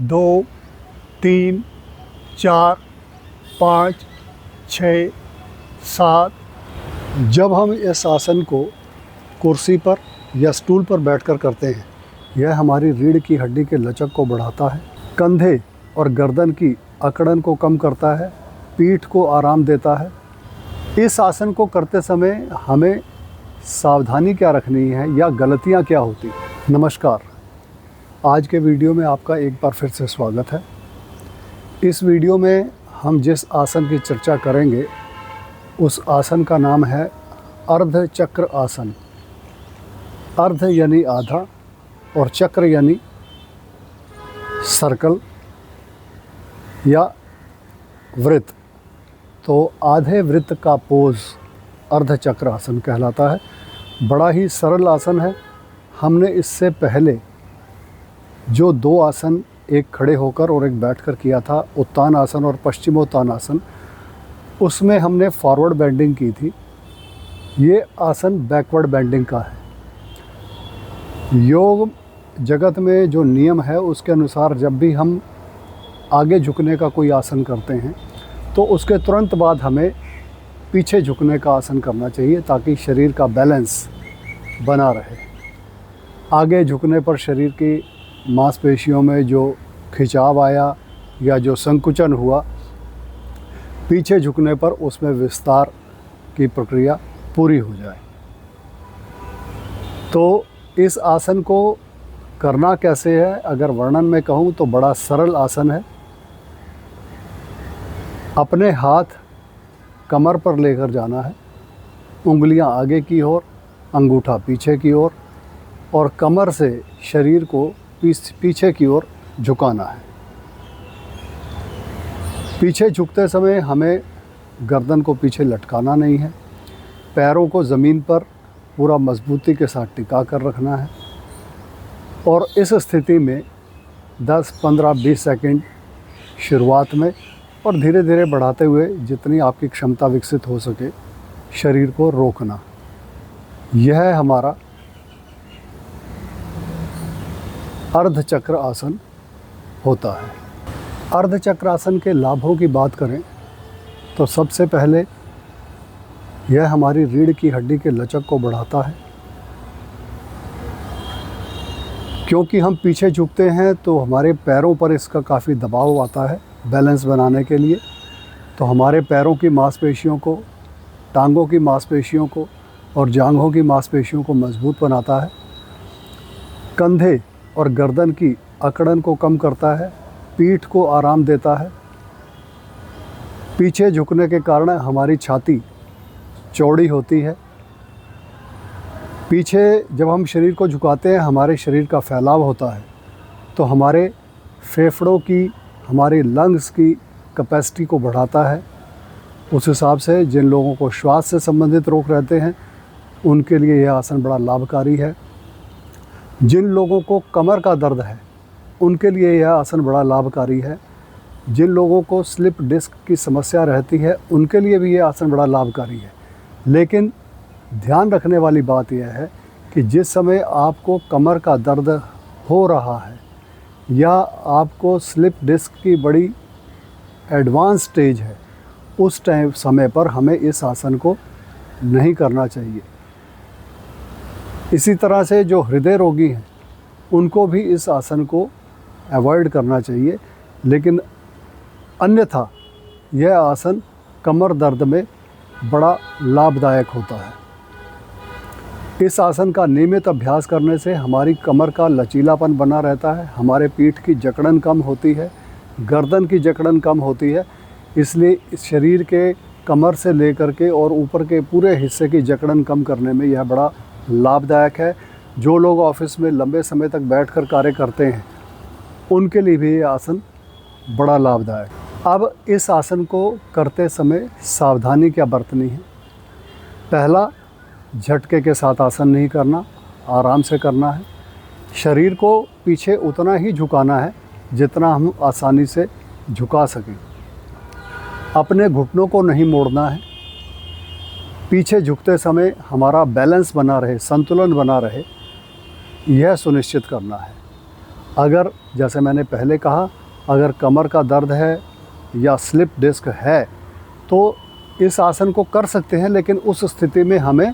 2, 3, 4, 5, 6, 7। जब हम इस आसन को कुर्सी पर या स्टूल पर बैठकर करते हैं, यह हमारी रीढ़ की हड्डी के लचक को बढ़ाता है, कंधे और गर्दन की अकड़न को कम करता है, पीठ को आराम देता है। इस आसन को करते समय हमें सावधानी क्या रखनी है या गलतियां क्या होती हैं। नमस्कार, आज के वीडियो में आपका एक बार फिर से स्वागत है। इस वीडियो में हम जिस आसन की चर्चा करेंगे उस आसन का नाम है अर्ध चक्र आसन। अर्ध यानी आधा और चक्र यानी सर्कल या वृत्त। तो आधे वृत्त का पोज अर्ध चक्र आसन कहलाता है। बड़ा ही सरल आसन है। हमने इससे पहले जो 2 आसन, एक खड़े होकर और एक बैठकर किया था, उत्तान आसन और पश्चिमोत्तान आसन, उसमें हमने फॉरवर्ड बेंडिंग की थी। ये आसन बैकवर्ड बेंडिंग का है। योग जगत में जो नियम है उसके अनुसार जब भी हम आगे झुकने का कोई आसन करते हैं तो उसके तुरंत बाद हमें पीछे झुकने का आसन करना चाहिए ताकि शरीर का बैलेंस बना रहे। आगे झुकने पर शरीर की मांसपेशियों में जो खिंचाव आया या जो संकुचन हुआ, पीछे झुकने पर उसमें विस्तार की प्रक्रिया पूरी हो जाए। तो इस आसन को करना कैसे है, अगर वर्णन में कहूँ तो बड़ा सरल आसन है। अपने हाथ कमर पर लेकर जाना है, उंगलियां आगे की ओर, अंगूठा पीछे की ओर, और कमर से शरीर को पीछे की ओर झुकाना है। पीछे झुकते समय हमें गर्दन को पीछे लटकाना नहीं है। पैरों को ज़मीन पर पूरा मजबूती के साथ टिका कर रखना है और इस स्थिति में 10, 15, 20 सेकंड शुरुआत में और धीरे धीरे बढ़ाते हुए जितनी आपकी क्षमता विकसित हो सके शरीर को रोकना। यह हमारा अर्धचक्र आसन होता है। अर्धचक्र आसन के लाभों की बात करें तो सबसे पहले यह हमारी रीढ़ की हड्डी के लचक को बढ़ाता है। क्योंकि हम पीछे झुकते हैं तो हमारे पैरों पर इसका काफ़ी दबाव आता है बैलेंस बनाने के लिए। तो हमारे पैरों की मांसपेशियों को, टांगों की मांसपेशियों को और जांघों की मांसपेशियों को मजबूत बनाता है। कंधे और गर्दन की अकड़न को कम करता है, पीठ को आराम देता है। पीछे झुकने के कारण हमारी छाती चौड़ी होती है। पीछे जब हम शरीर को झुकाते हैं हमारे शरीर का फैलाव होता है, तो हमारे फेफड़ों की, हमारी लंग्स की कैपेसिटी को बढ़ाता है। उस हिसाब से जिन लोगों को श्वास से संबंधित रोग रहते हैं उनके लिए यह आसन बड़ा लाभकारी है। जिन लोगों को कमर का दर्द है उनके लिए यह आसन बड़ा लाभकारी है। जिन लोगों को स्लिप डिस्क की समस्या रहती है उनके लिए भी यह आसन बड़ा लाभकारी है। लेकिन ध्यान रखने वाली बात यह है कि जिस समय आपको कमर का दर्द हो रहा है या आपको स्लिप डिस्क की बड़ी एडवांस स्टेज है, उस समय पर हमें इस आसन को नहीं करना चाहिए। इसी तरह से जो हृदय रोगी हैं उनको भी इस आसन को अवॉइड करना चाहिए। लेकिन अन्यथा यह आसन कमर दर्द में बड़ा लाभदायक होता है। इस आसन का नियमित अभ्यास करने से हमारी कमर का लचीलापन बना रहता है, हमारे पीठ की जकड़न कम होती है, गर्दन की जकड़न कम होती है। इसलिए इस शरीर के कमर से लेकर के और ऊपर के पूरे हिस्से की जकड़न कम करने में यह बड़ा लाभदायक है। जो लोग ऑफिस में लंबे समय तक बैठकर कार्य करते हैं उनके लिए भी ये आसन बड़ा लाभदायक। अब इस आसन को करते समय सावधानी क्या बरतनी है। पहला, झटके के साथ आसन नहीं करना, आराम से करना है। शरीर को पीछे उतना ही झुकाना है जितना हम आसानी से झुका सकें। अपने घुटनों को नहीं मोड़ना है। पीछे झुकते समय हमारा बैलेंस बना रहे, संतुलन बना रहे, यह सुनिश्चित करना है। अगर जैसे मैंने पहले कहा, अगर कमर का दर्द है या स्लिप डिस्क है तो इस आसन को कर सकते हैं, लेकिन उस स्थिति में हमें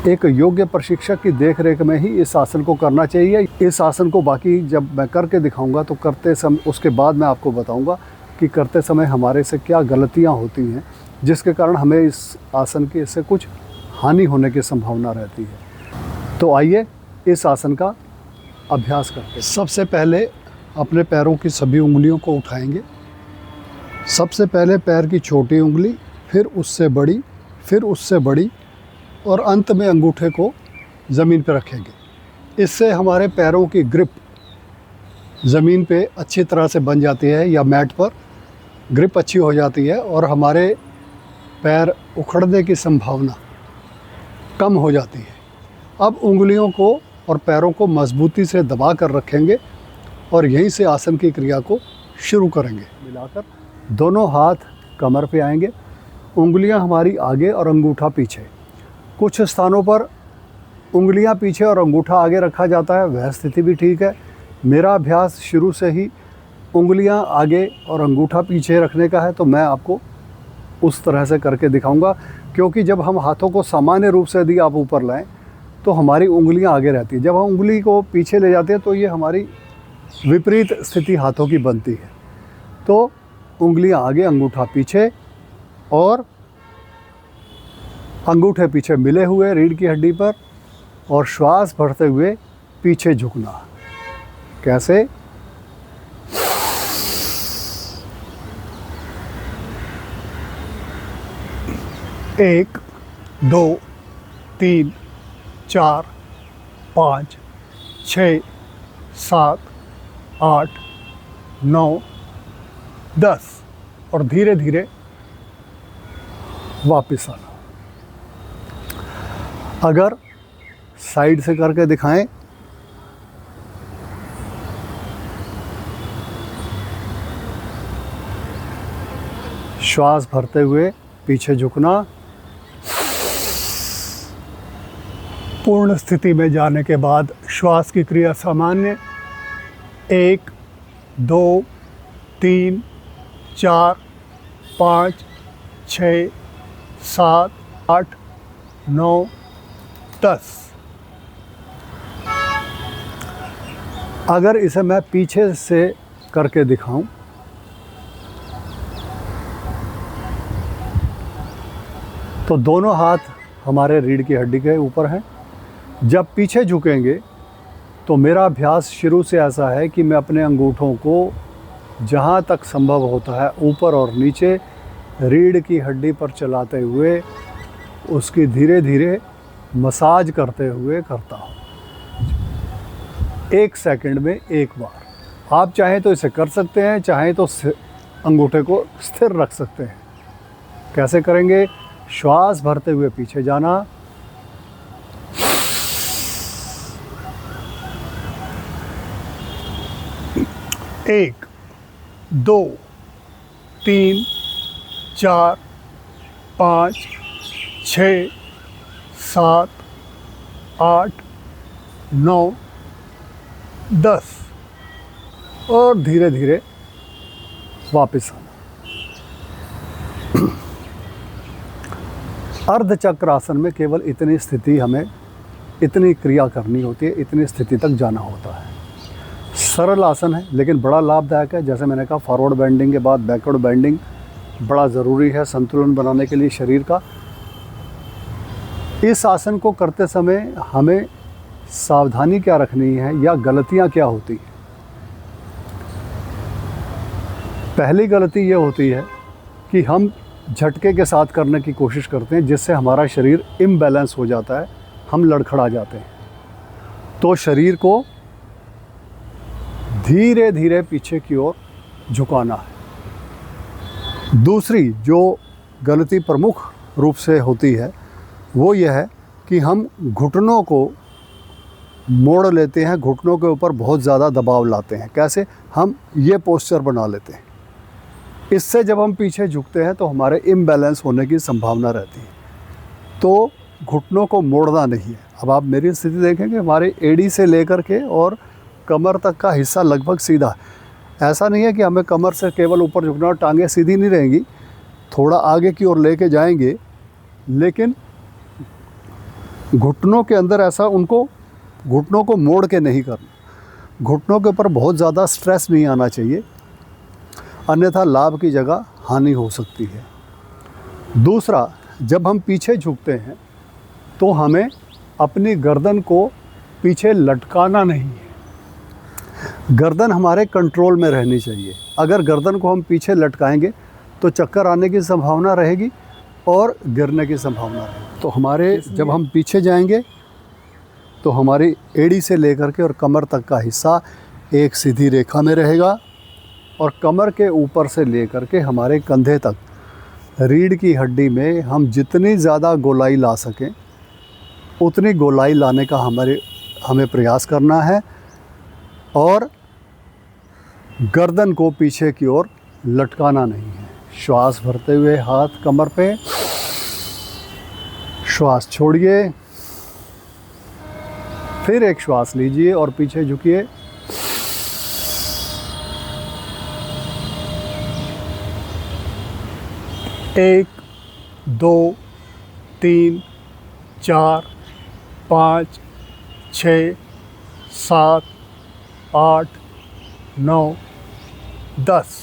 एक योग्य प्रशिक्षक की देखरेख में ही इस आसन को करना चाहिए। इस आसन को बाकी जब मैं करके दिखाऊंगा तो करते समय उसके बाद मैं आपको बताऊंगा कि करते समय हमारे से क्या गलतियां होती हैं जिसके कारण हमें इस आसन की इससे कुछ हानि होने की संभावना रहती है। तो आइए इस आसन का अभ्यास करते हैं। सबसे पहले अपने पैरों की सभी उंगलियों को उठाएंगे। सबसे पहले पैर की छोटी उंगली, फिर उससे बड़ी, फिर उससे बड़ी और अंत में अंगूठे को ज़मीन पर रखेंगे। इससे हमारे पैरों की ग्रिप ज़मीन पे अच्छी तरह से बन जाती है या मैट पर ग्रिप अच्छी हो जाती है और हमारे पैर उखड़ने की संभावना कम हो जाती है। अब उंगलियों को और पैरों को मजबूती से दबा कर रखेंगे और यहीं से आसन की क्रिया को शुरू करेंगे। मिलाकर दोनों हाथ कमर पे आएंगे, उंगलियां हमारी आगे और अंगूठा पीछे। कुछ स्थानों पर उंगलियां पीछे और अंगूठा आगे रखा जाता है, वह स्थिति भी ठीक है। मेरा अभ्यास शुरू से ही उंगलियां आगे और अंगूठा पीछे रखने का है, तो मैं आपको उस तरह से करके दिखाऊंगा। क्योंकि जब हम हाथों को सामान्य रूप से यदि आप ऊपर लाएं तो हमारी उंगलियां आगे रहती हैं। जब हम उंगली को पीछे ले जाते हैं तो ये हमारी विपरीत स्थिति हाथों की बनती है। तो उंगलियां आगे, अंगूठा पीछे और अंगूठे पीछे मिले हुए रीढ़ की हड्डी पर और श्वास भरते हुए पीछे झुकना। कैसे? एक, दो, तीन, 4, 5, 6, 7, 8, 9, 10 और धीरे धीरे वापस आना। अगर साइड से करके दिखाएं, श्वास भरते हुए पीछे झुकना, पूर्ण स्थिति में जाने के बाद श्वास की क्रिया सामान्य। 1, 2, 3, 4, 5, 6, 7, 8, 9, 10। अगर इसे मैं पीछे से करके दिखाऊं तो दोनों हाथ हमारे रीढ़ की हड्डी के ऊपर हैं। जब पीछे झुकेंगे तो मेरा अभ्यास शुरू से ऐसा है कि मैं अपने अंगूठों को जहाँ तक संभव होता है ऊपर और नीचे रीढ़ की हड्डी पर चलाते हुए उसकी धीरे धीरे मसाज करते हुए करता हूँ। 1 सेकंड में एक बार। आप चाहें तो इसे कर सकते हैं, चाहें तो अंगूठे को स्थिर रख सकते हैं। कैसे करेंगे? श्वास भरते हुए पीछे जाना, एक, 2, 3, 4, 5, 6, 7, 8, 9, 10 और धीरे धीरे वापस आना। अर्धचक्र आसन में केवल इतनी स्थिति हमें इतनी क्रिया करनी होती है, इतनी स्थिति तक जाना होता है। सरल आसन है लेकिन बड़ा लाभदायक है। जैसे मैंने कहा, फॉरवर्ड बेंडिंग के बाद बैकवर्ड बेंडिंग बड़ा ज़रूरी है संतुलन बनाने के लिए शरीर का। इस आसन को करते समय हमें सावधानी क्या रखनी है या गलतियां क्या होती हैं? पहली गलती ये होती है कि हम झटके के साथ करने की कोशिश करते हैं, जिससे हमारा शरीर इम्बैलेंस हो जाता है, हम लड़खड़ा जाते हैं। तो शरीर को धीरे धीरे पीछे की ओर झुकाना है। दूसरी जो गलती प्रमुख रूप से होती है वो यह है कि हम घुटनों को मोड़ लेते हैं, घुटनों के ऊपर बहुत ज़्यादा दबाव लाते हैं। कैसे? हम ये पोस्चर बना लेते हैं। इससे जब हम पीछे झुकते हैं तो हमारे इम्बैलेंस होने की संभावना रहती है। तो घुटनों को मोड़ना नहीं है। अब आप मेरी स्थिति देखेंगे, हमारे एड़ी से लेकर के और कमर तक का हिस्सा लगभग सीधा। ऐसा नहीं है कि हमें कमर से केवल ऊपर झुकना और टांगें सीधी नहीं रहेंगी, थोड़ा आगे की ओर लेके जाएंगे, लेकिन घुटनों के अंदर ऐसा उनको घुटनों को मोड़ के नहीं करना, घुटनों के ऊपर बहुत ज़्यादा स्ट्रेस नहीं आना चाहिए, अन्यथा लाभ की जगह हानि हो सकती है। दूसरा, जब हम पीछे झुकते हैं तो हमें अपनी गर्दन को पीछे लटकाना नहीं है, गर्दन हमारे कंट्रोल में रहनी चाहिए। अगर गर्दन को हम पीछे लटकाएंगे तो चक्कर आने की संभावना रहेगी और गिरने की संभावना रहेगी। तो हमारे जब हम पीछे जाएंगे तो हमारी एड़ी से लेकर के और कमर तक का हिस्सा एक सीधी रेखा में रहेगा और कमर के ऊपर से लेकर के हमारे कंधे तक रीढ़ की हड्डी में हम जितनी ज़्यादा गोलाई ला सकें उतनी गोलाई लाने का हमें प्रयास करना है और गर्दन को पीछे की ओर लटकाना नहीं है। श्वास भरते हुए हाथ कमर पे, श्वास छोड़िए, फिर एक श्वास लीजिए और पीछे झुकिए। एक, दो, तीन, 4, 5, 6, 7, 8, 9, 10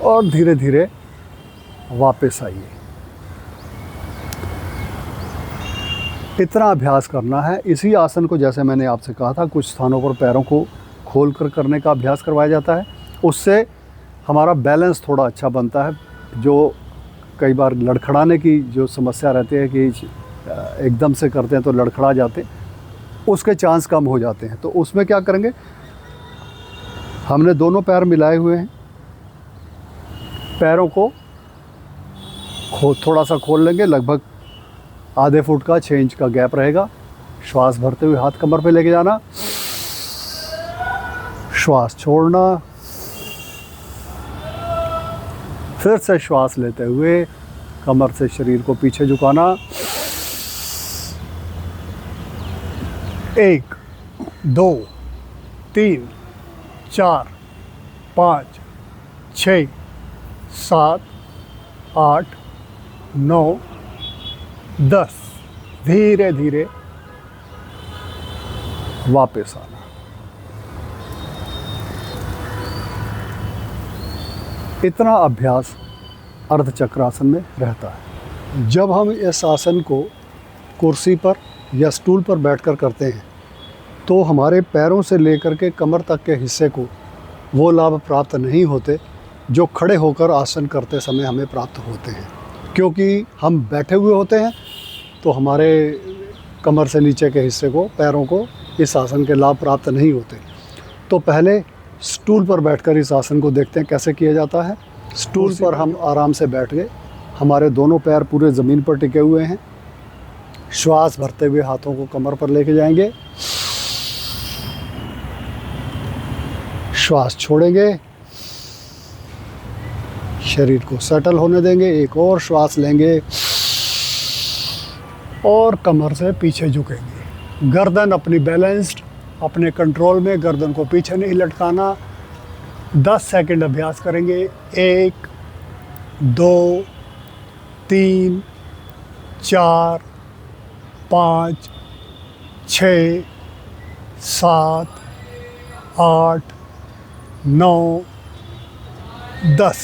और धीरे धीरे वापस आइए। इतना अभ्यास करना है। इसी आसन को, जैसे मैंने आपसे कहा था, कुछ स्थानों पर पैरों को खोल कर करने का अभ्यास करवाया जाता है। उससे हमारा बैलेंस थोड़ा अच्छा बनता है। जो कई बार लड़खड़ाने की जो समस्या रहती है कि एकदम से करते हैं तो लड़खड़ा जाते हैं, उसके चांस कम हो जाते हैं। तो उसमें क्या करेंगे, हमने दोनों पैर मिलाए हुए हैं, पैरों को थोड़ा सा खोल लेंगे, लगभग आधे फुट का 6 इंच का गैप रहेगा। श्वास भरते हुए हाथ कमर पे लेके जाना, श्वास छोड़ना, फिर से श्वास लेते हुए कमर से शरीर को पीछे झुकाना। 1, 2, 3, 4, 5, 6, 7, 8, 9, 10। धीरे धीरे वापस आना। इतना अभ्यास अर्धचक्रासन में रहता है। जब हम इस आसन को कुर्सी पर या स्टूल पर बैठकर करते हैं तो हमारे पैरों से लेकर के कमर तक के हिस्से को वो लाभ प्राप्त नहीं होते जो खड़े होकर आसन करते समय हमें प्राप्त होते हैं। क्योंकि हम बैठे हुए होते हैं तो हमारे कमर से नीचे के हिस्से को, पैरों को इस आसन के लाभ प्राप्त नहीं होते। तो पहले स्टूल पर बैठकर इस आसन को देखते हैं कैसे किया जाता है। स्टूल पर हम आराम से बैठ गए, हमारे दोनों पैर पूरे ज़मीन पर टिके हुए हैं। श्वास भरते हुए हाथों को कमर पर लेके जाएंगे, श्वास छोड़ेंगे, शरीर को सेटल होने देंगे। एक और श्वास लेंगे और कमर से पीछे झुकेंगे। गर्दन अपनी बैलेंस्ड, अपने कंट्रोल में, गर्दन को पीछे नहीं लटकाना। 10 सेकंड अभ्यास करेंगे। 1, 2, 3, 4, 5, 6, 7, 8, 9, 10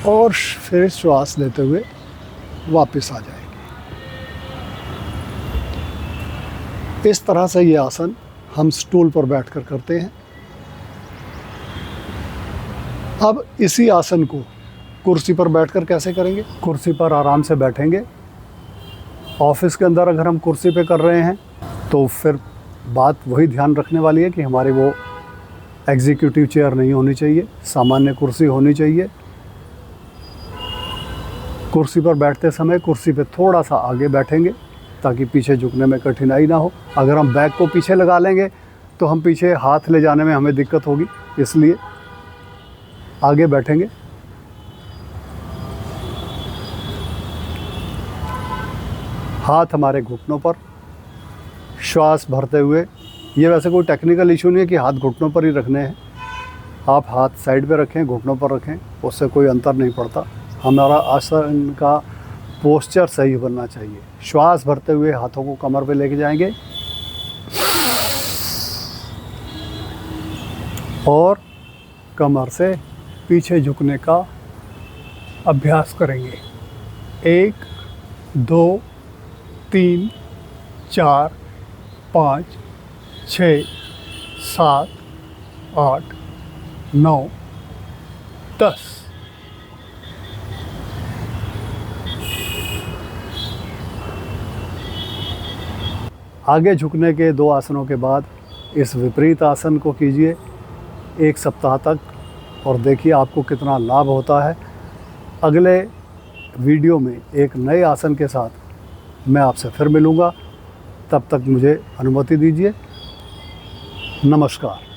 और फिर श्वास लेते हुए वापस आ जाएंगे। इस तरह से ये आसन हम स्टूल पर बैठकर करते हैं। अब इसी आसन को कुर्सी पर बैठकर कैसे करेंगे? कुर्सी पर आराम से बैठेंगे। ऑफिस के अंदर अगर हम कुर्सी पे कर रहे हैं तो फिर बात वही ध्यान रखने वाली है कि हमारी वो एग्जीक्यूटिव चेयर नहीं होनी चाहिए, सामान्य कुर्सी होनी चाहिए। कुर्सी पर बैठते समय कुर्सी पे थोड़ा सा आगे बैठेंगे ताकि पीछे झुकने में कठिनाई ना हो। अगर हम बैग को पीछे लगा लेंगे तो हम पीछे हाथ ले जाने में हमें दिक्कत होगी, इसलिए आगे बैठेंगे। हाथ हमारे घुटनों पर, श्वास भरते हुए ये वैसे कोई टेक्निकल इशू नहीं है कि हाथ घुटनों पर ही रखने हैं। आप हाथ साइड पे रखें, घुटनों पर रखें, उससे कोई अंतर नहीं पड़ता। हमारा आसन का पोस्चर सही बनना चाहिए। श्वास भरते हुए हाथों को कमर पे लेके जाएंगे और कमर से पीछे झुकने का अभ्यास करेंगे। 1 2 3 4 5 6 7 8 9 10। आगे झुकने के 2 आसनों के बाद इस विपरीत आसन को कीजिए 1 सप्ताह तक और देखिए आपको कितना लाभ होता है। अगले वीडियो में एक नए आसन के साथ मैं आपसे फिर मिलूँगा। तब तक मुझे अनुमति दीजिए। नमस्कार।